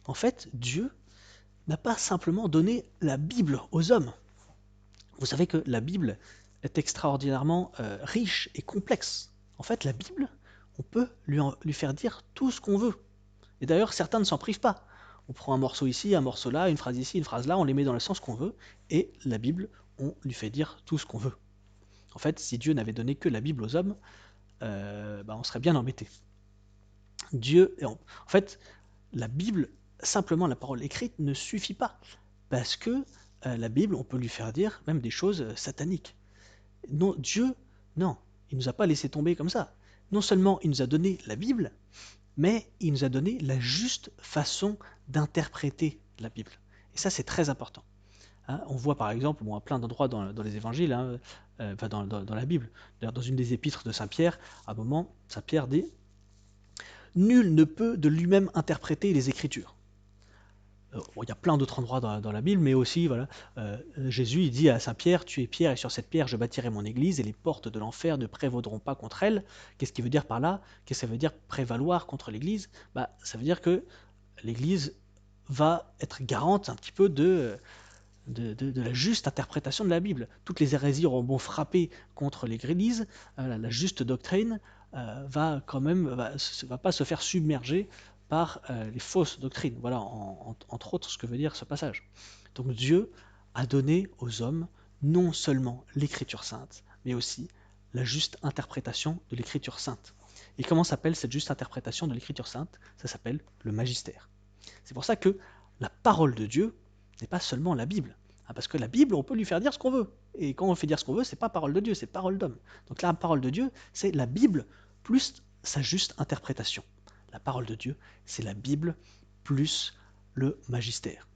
En fait, Dieu n'a pas simplement donné la Bible aux hommes. Vous savez que la Bible est extraordinairement riche et complexe. En fait, la Bible, on peut lui faire dire tout ce qu'on veut. Et d'ailleurs, certains ne s'en privent pas. On prend un morceau ici, un morceau là, une phrase ici, une phrase là, on les met dans le sens qu'on veut, et la Bible, on lui fait dire tout ce qu'on veut. En fait, si Dieu n'avait donné que la Bible aux hommes, on serait bien embêté. En fait, la Bible, simplement la parole écrite, ne suffit pas. Parce que la Bible, on peut lui faire dire même des choses sataniques. Non, Dieu, non, il ne nous a pas laissé tomber comme ça. Non seulement il nous a donné la Bible, mais il nous a donné la juste façon d'interpréter la Bible. Et ça, c'est très important. Hein, on voit par exemple, à plein d'endroits dans les évangiles, hein, dans la Bible, d'ailleurs dans une des épîtres de Saint Pierre, à un moment, Saint Pierre dit nul ne peut de lui-même interpréter les Écritures. Il y a plein d'autres endroits dans la Bible, mais aussi, voilà, Jésus il dit à Saint Pierre, tu es Pierre, et sur cette pierre je bâtirai mon église, et les portes de l'enfer ne prévaudront pas contre elle. Qu'est-ce qu'il veut dire par là? Qu'est-ce que ça veut dire prévaloir contre l'église? Ça veut dire que l'église va être garante un petit peu de la juste interprétation de la Bible. Toutes les hérésies auront beau frapper contre l'église, la juste doctrine va quand même, va pas se faire submerger par les fausses doctrines. Voilà, entre autres, ce que veut dire ce passage. Donc Dieu a donné aux hommes non seulement l'écriture sainte, mais aussi la juste interprétation de l'écriture sainte. Et comment s'appelle cette juste interprétation de l'écriture sainte? Ça s'appelle le magistère. C'est pour ça que la parole de Dieu n'est pas seulement la Bible. Parce que la Bible, on peut lui faire dire ce qu'on veut. Et quand on fait dire ce qu'on veut, c'est pas parole de Dieu, c'est parole d'homme. Donc la parole de Dieu, c'est la Bible plus sa juste interprétation. La parole de Dieu, c'est la Bible plus le magistère.